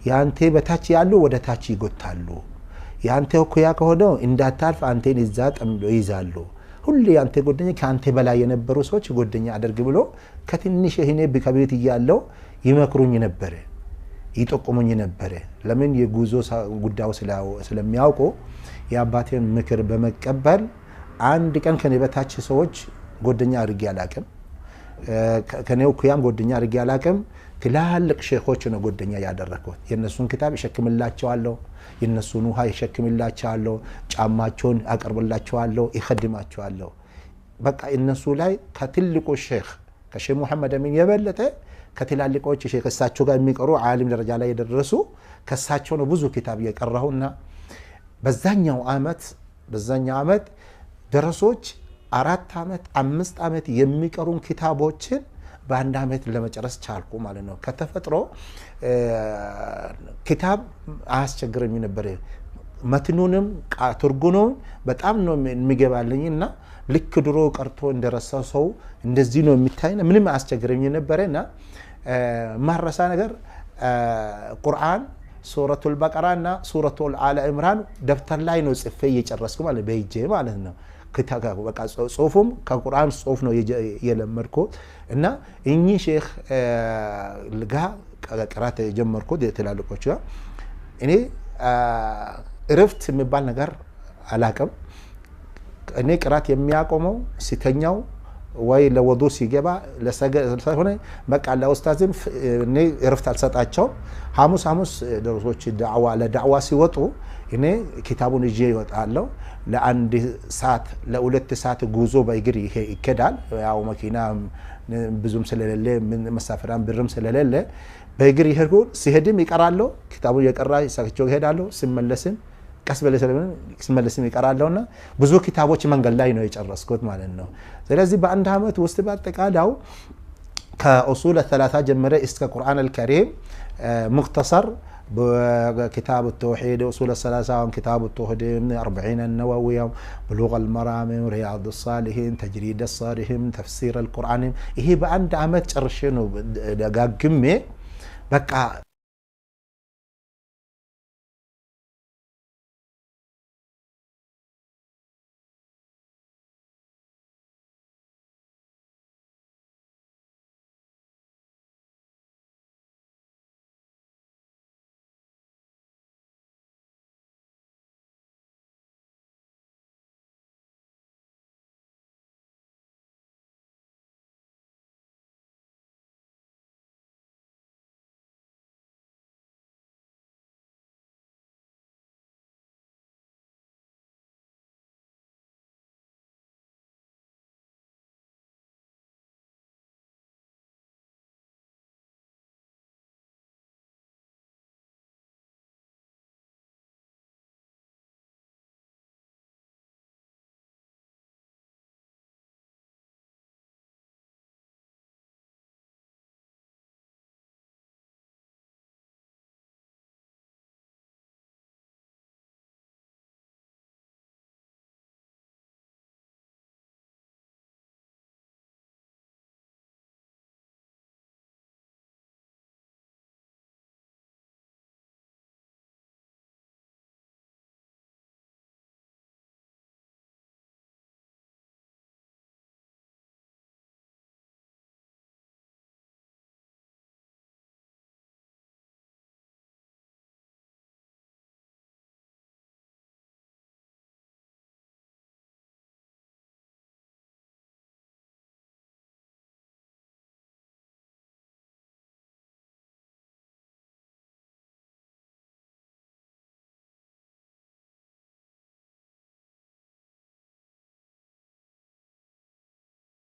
ያንተ በታች ያሉ ወደ ታች ይጎታሉ ያንተ እኩያ ከሆነ እንዳታልፍ አንተን እዛ ጠምዶ ይዛሉ ሁሉ ያንተ ጎደኛ ካንተ በላይ የነበሩ ሰዎች ጎደኛ አድርግ ብሎ ከትንሽ እኔ በከቤት ይያለው ይመክሩኝ ነበር ይጠቁሙኝ ነበር ለምን የጉዞ ጉዳዩ ስለሚያውቁ ያባቴን ምክር በመቀበል አንድ ቀን ከኔ በታች ሰዎች ጎደኛ አድርጌ አላቀም ከኔው ኩያም ጎደኛ አድርጌ አላቀም ትላልቅ ሼኾች ነው ጎደኛ ያደረኩት የነሱን ክታብ ይሸክምላቸዋለሁ የነሱን ውሃ ይሸክምላቸዋለሁ ጫማቸውን አቀርብላቸዋለሁ ይخدማቸዋለሁ በቃ እነሱ ላይ ከትልቁ ሼኽ ከሼህ መሐመድ አሚን የበለጠ ከትላልቆች ሼኽ እሳቸው ጋር የሚቀሩ ዓሊም ደረጃ ላይ የደረሱ ከሳቸው ነው ብዙ ክታብ የቀራሁና በዛኛው አመት ደረሶች 4 አመት 5 አመት የሚቀሩን ክታቦችን በአንድ አመት ለመጨረስ ቻልኩ ማለት ነው ከተፈጥሮ ክታብ አስቸግረኝ ነበር መትኑንም ትርጉሙን በጣም ነው የሚገባልኝና ልክ ድሮ ቀርቶ እንደረሳው ሰው እንደዚህ ነው የሚታይና ምንም አስቸግረኝ ነበርና ማረሳ ነገር ቁርአን ሱረቱል በቀራና ሱረቱል አለ ኢምራን ደፍተር ላይ ነው ጽፌ እየጨረስኩ ማለት በእጄ ማለት ነው كتاب بقى صوفهم كقرآن صوف نو يلمركو إننا إني شيخ لقى قرأت جمركو دي تلالكو شو إني عرفت مبال نجار علاقم إني قرأت يمياكمو ستنياو واي لوضو سيجبا لسه بقى على أستاذم إني عرفت على سات أشوا حاموس دروسوش دعوة على دعوة سيوتو إني كتابون يجي وتعالوا لأن ساعة لأولت ساعة جوزو بيجري كدال أو ماكينة بزوم سلالة من مسافران برم سلالة بيجري هرقو سهدم يقرألو كتابو يقرأ يساكتشو هدالو سملسم كسب لسلمان سملسم يقرألونا بزو كتابو چمان قلّاي نو يجرسكوت مالنو زلازي بعندها مت وستبات تقالو كأصول الثلاثة جمرة است القرآن الكريم مختصر بكتاب التوحيد أصول الثلاثة كتاب التوحيد 40 النووية بلوغ المرام رياض الصالحين تجريد الصالحين تفسير القرآن هي بعند عمت رشينو دقاق كمي بقى